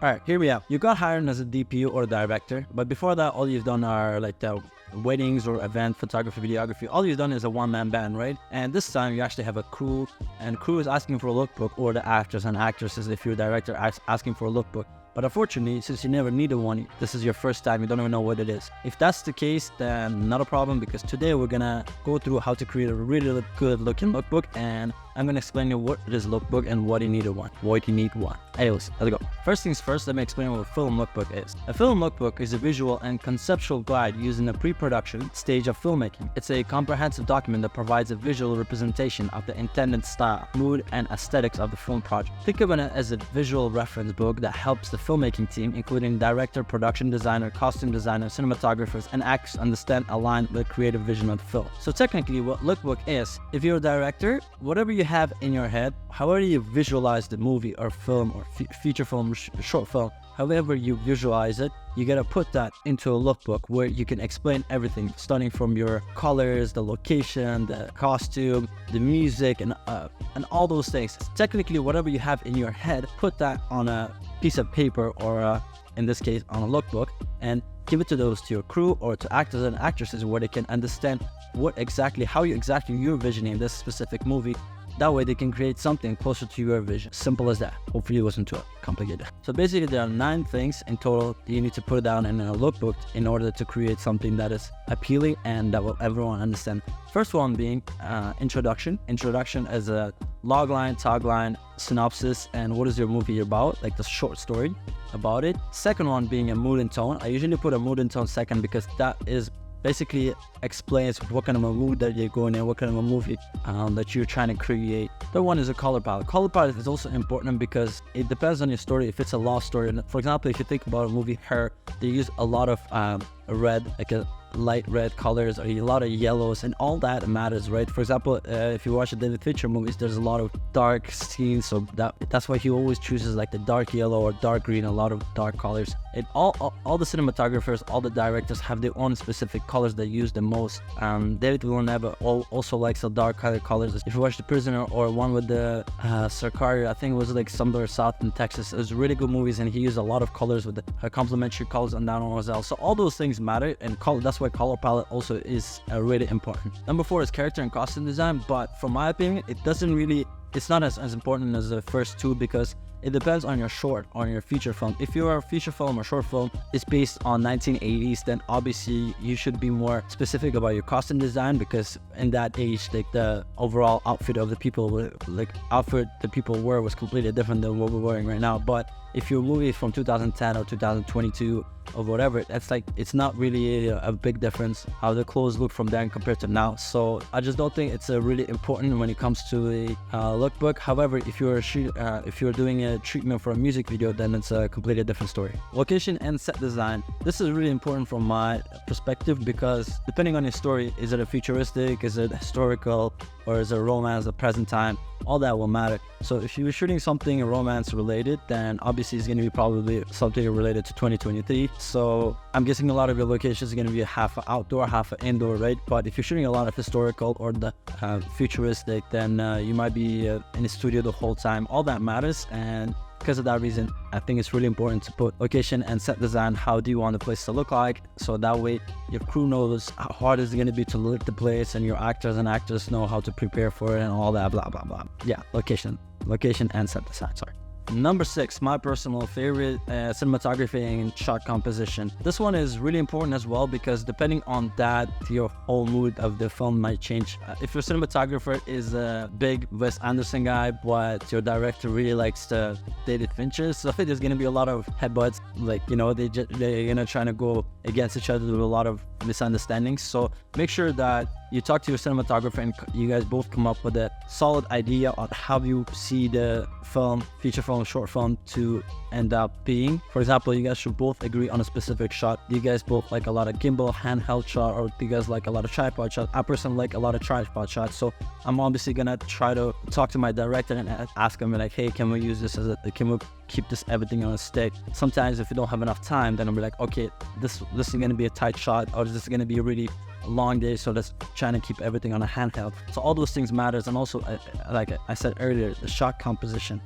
Alright, here we are. You got hired as a DP or director, but before that, all you've done are like the weddings or event photography, videography. All you've done is a one-man band, right? And this time you actually have a crew, and crew is asking for a lookbook, or the actors and actresses, if you're a director, asking for a lookbook. But unfortunately, since you never needed one, this is your first time, you don't even know what it is. If that's the case, then not a problem, because today we're gonna go through how to create a really good looking lookbook, and I'm gonna explain you what it is lookbook and what you need one. Anyways, let's go. First things first, let me explain what a film lookbook is. A film lookbook is a visual and conceptual guide used in the pre-production stage of filmmaking. It's a comprehensive document that provides a visual representation of the intended style, mood, and aesthetics of the film project. Think of it as a visual reference book that helps the filmmaking team, including director, production designer, costume designer, cinematographers, and actors understand, align with the creative vision of the film. So technically what lookbook is, if you're a director, whatever you have in your head, however you visualize the movie or film or feature film, short film, however you visualize it, you gotta put that into a lookbook where you can explain everything, starting from your colors, the location, the costume, the music, and all those things. Technically, whatever you have in your head, put that on a piece of paper, or in this case on a lookbook, and give it to your crew or to actors and actresses where they can understand how you're envisioning this specific movie. That way they can create something closer to your vision. Simple as that. Hopefully it wasn't too complicated. So basically there are 9 things in total that you need to put down in a lookbook in order to create something that is appealing and that will everyone understand. First one being introduction. Introduction is a logline, tagline, synopsis, and what is your movie about, like the short story about it. Second one being a mood and tone. I usually put a mood and tone second because that is basically explains what kind of a mood that you're going in, what kind of a movie that you're trying to create. Third one is a color palette. Color palette is also important because it depends on your story. If it's a love story, for example, if you think about a movie Her, they use a lot of red, like a light red colors, or a lot of yellows, and all that matters, right? For example, if you watch the David Fincher movies, there's a lot of dark scenes, so that's why he always chooses like the dark yellow or dark green, a lot of dark colors. And all the cinematographers, all the directors have their own specific colors they use the most. David Villeneuve also likes the dark colors. If you watch The Prisoner or one with the Sarkari, I think it was like somewhere south in Texas, it was really good movies, and he used a lot of colors with the complementary colors on that one as well. So all those things matter, and that's why color palette also is really important. Number 4 is character and costume design, but from my opinion, it's not as important as the first 2 because it depends on your short or your feature film. If your feature film or short film is based on 1980s, then obviously you should be more specific about your costume design, because in that age, like the overall outfit of the people, wore was completely different than what we're wearing right now. But if your movie is from 2010 or 2022 or whatever, it's not really a big difference how the clothes look from then compared to now. So I just don't think it's really important when it comes to a lookbook. However, if you're doing a treatment for a music video, then it's a completely different story. Location and set design. This is really important from my perspective because depending on your story, is it a futuristic, is it historical, or is it romance, the present time? All that will matter. So if you're shooting something romance related, then obviously it's going to be probably something related to 2023. So I'm guessing a lot of your locations are going to be half outdoor, half indoor, right? But if you're shooting a lot of historical or the futuristic, then you might be in the studio the whole time. All that matters, and because of that reason, I think it's really important to put location and set design. How do you want the place to look like? So that way your crew knows how hard it's going to be to look the place, and your actors and actors know how to prepare for it and all that, blah, blah, blah. Yeah, location and set design, sorry. Number 6, my personal favorite, cinematography and shot composition. This one is really important as well because depending on that, your whole mood of the film might change. If your cinematographer is a big Wes Anderson guy, but your director really likes David Fincher, so there's gonna be a lot of headbutts, like, you know, they're gonna try to go against each other with a lot of misunderstandings. So make sure that you talk to your cinematographer and you guys both come up with a solid idea on how you see the film, feature film, short film to end up being. For example, you guys should both agree on a specific shot. Do you guys both like a lot of gimbal, handheld shot, or do you guys like a lot of tripod shot? I personally like a lot of tripod shots, so I'm obviously gonna try to talk to my director and ask him like, hey, can we use this can we keep everything on a stick? Sometimes if you don't have enough time, then I'll be like, okay, this is gonna be a tight shot, or this is gonna be really a long day, so let's try to keep everything on a handheld. So all those things matters. And also, like I said earlier, the shot composition.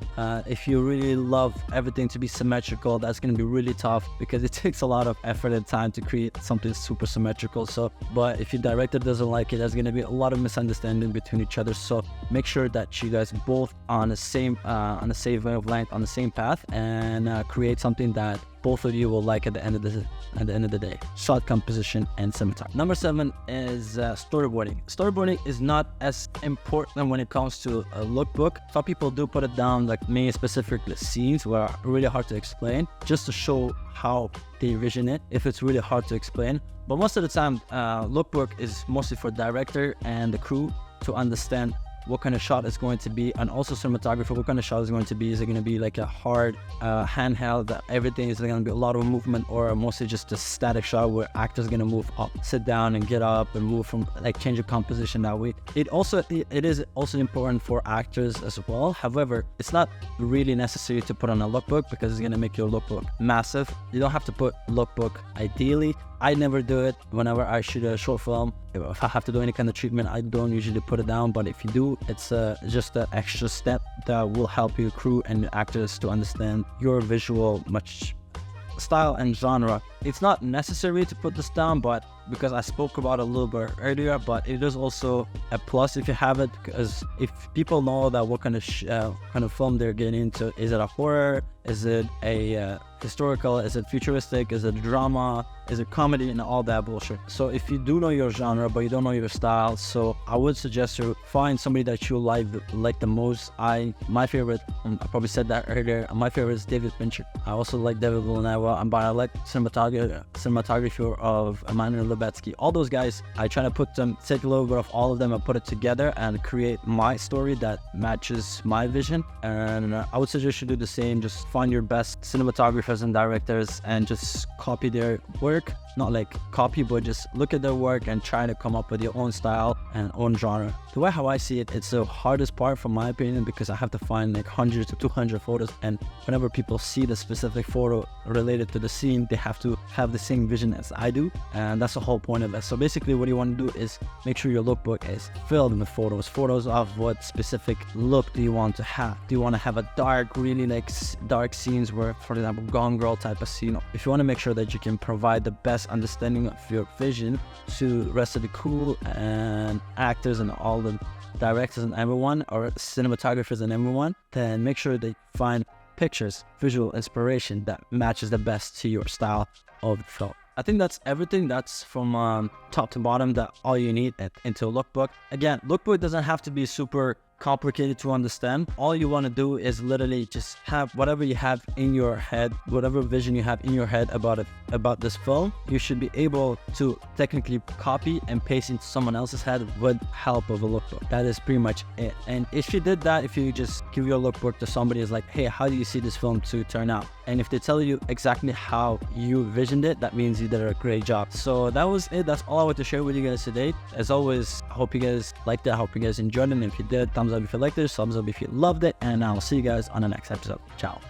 If you really love everything to be symmetrical, that's going to be really tough because it takes a lot of effort and time to create something super symmetrical. So, but if your director doesn't like it, there's going to be a lot of misunderstanding between each other. So make sure that you guys both on the same wavelength, on the same path, and create something that both of you will like at the end of the day. Shot composition and cinematography. Number 7 is storyboarding. Storyboarding is not as important when it comes to a lookbook. Some people do put it down, like me specifically, scenes were really hard to explain, just to show how they envision it, if it's really hard to explain. But most of the time, lookbook is mostly for director and the crew to understand what kind of shot is going to be, and also cinematographer, what kind of shot is going to be. Is it going to be like a hard handheld that everything is going to be a lot of movement, or mostly just a static shot where actors going to move up, sit down and get up and move from, like, change of composition that way. It is also important for actors as well. However, it's not really necessary to put on a lookbook because it's going to make your lookbook massive. You don't have to put lookbook ideally. I never do it. Whenever I shoot a short film, if I have to do any kind of treatment, I don't usually put it down. But if you do, it's just an extra step that will help your crew and actors to understand your visual style and genre. It's not necessary to put this down, but because I spoke about it a little bit earlier, but it is also a plus if you have it, because if people know that what kind of film they're getting into, is it a horror, is it a historical, is it futuristic, is it drama, is it comedy, and all that bullshit. So if you do know your genre but you don't know your style, so I would suggest you find somebody that you like the most. My favorite, I probably said that earlier, my favorite is David Fincher. I also like David Villeneuve, but I like cinematography of Emmanuel Lubetsky. All those guys, I try to take a little bit of all of them and put it together and create my story that matches my vision. And I would suggest you do the same. Just find your best cinematographers and directors and just copy their work. Not like copy, but just look at their work and try to come up with your own style and own genre. The way how I see it, it's the hardest part from my opinion, because I have to find like 100 to 200 photos, and whenever people see the specific photo related to the scene, they have to have the same vision as I do, and that's the whole point of it. So basically what you want to do is make sure your lookbook is filled with photos of what specific look do you want to have. Do you want to have a dark, really like dark scenes where, for example, Gone Girl type of scene? If you want to make sure that you can provide the best understanding of your vision to the rest of the crew and actors and all the directors and everyone, or cinematographers and everyone, then make sure they find pictures, visual inspiration that matches the best to your style of the film. I think that's everything. That's from top to bottom, that all you need into a lookbook. Again, lookbook doesn't have to be super complicated to understand. All you want to do is literally just have whatever you have in your head, whatever vision you have in your head about this film, you should be able to technically copy and paste into someone else's head with help of a lookbook. That is pretty much it. And if you did that, if you just give your lookbook to somebody, is like, hey, how do you see this film to turn out? And if they tell you exactly how you visioned it, that means you did a great job. So that was it. That's all I want to share with you guys today. As always, I hope you guys liked it. I hope you guys enjoyed it. And if you did, thumbs up if you liked it, thumbs up if you loved it. And I'll see you guys on the next episode. Ciao.